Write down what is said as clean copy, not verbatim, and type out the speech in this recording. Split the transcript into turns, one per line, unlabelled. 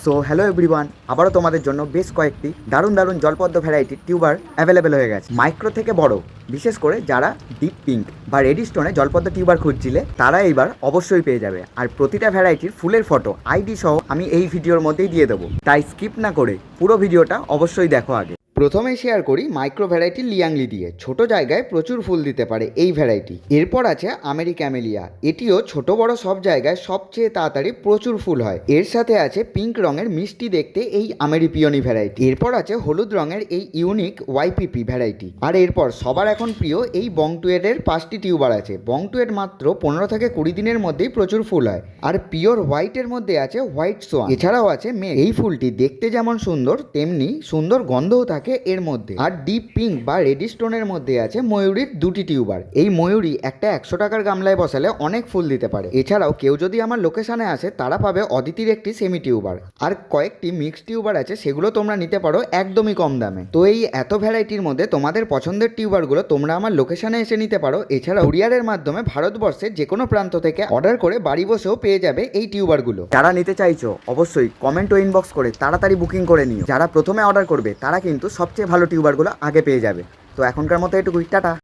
So hello everyone, আবারও তোমাদের জন্য বেশ কয়েকটি দারুণ দারুণ জলপদ্ম ভ্যারাইটির টিউবার অ্যাভেলেবেল হয়ে গেছে। মাইক্রো থেকে বড়, বিশেষ করে যারা ডিপ পিঙ্ক বা রেডি স্টোনে জলপদ্ম টিউবার খুঁজছিলে তারা এইবার অবশ্যই পেয়ে যাবে। আর প্রতিটা ভ্যারাইটির ফুলের ফটো আইডি সহ আমি এই ভিডিওর মধ্যেই দিয়ে দেবো, তাই স্কিপ না করে পুরো ভিডিওটা অবশ্যই দেখো। আগে প্রথমেই শেয়ার করি মাইক্রো ভ্যারাইটি লিয়াংলি দিয়ে। ছোট জায়গায় প্রচুর ফুল দিতে পারে এই ভ্যারাইটি। এরপর আছে আমেরিক্যামেলিয়া, এটিও ছোট বড় সব জায়গায় সবচেয়ে তাড়াতাড়ি প্রচুর ফুল হয়। এর সাথে আছে পিঙ্ক রঙের মিষ্টি দেখতে এই আমেরিপিওনি ভ্যারাইটি। এরপর আছে হলুদ রঙের এই ইউনিক ওয়াইপিপি ভ্যারাইটি। আর এরপর সবার এখন প্রিয় এই বংটুয়েটের 5টি টিউবার আছে। বংটুয়েট মাত্র 15 থেকে 20 দিনের মধ্যেই প্রচুর ফুল হয়। আর পিওর হোয়াইটের মধ্যে আছে হোয়াইট সোয়ান, এছাড়াও আছে মেঘ। এই ফুলটি দেখতে যেমন সুন্দর তেমনি সুন্দর গন্ধও থাকে এর মধ্যে। আর ডিপ পিঙ্ক বা রেডি স্টোনের মধ্যে আছে ময়ূরীর 2টি টিউবার। এই ময়ূরী একটা 100 টাকার গামলায় বসালে অনেক ফুল দিতে পারে। এছাড়াও কেউ যদি আমার লোকেশনে আসে তারা পাবে অদিতির একটি সেমি টিউবার। আর কয়েকটি মিক্সড টিউবার আছে, সেগুলো তোমরা নিতে পারো একদমই কম দামে। তো এই এত ভ্যারাইটির মধ্যে তোমাদের পছন্দের টিউবারগুলো তোমরা আমার লোকেশনে এসে নিতে পারো। এছাড়া কুরিয়ারের মাধ্যমে ভারতবর্ষের যে কোনো প্রান্ত থেকে অর্ডার করে বাড়ি বসেও পেয়ে যাবে এই টিউবারগুলো। যারা নিতে চাইছো অবশ্যই কমেন্ট ও ইনবক্স করে তাড়াতাড়ি বুকিং করে নিও। যারা প্রথমে অর্ডার করবে তারা কিন্তু সবচেয়ে ভালো টিউবারগুলো আগে পেয়ে যাবে। তো এখনকার মতো এটুকুই, টাটা।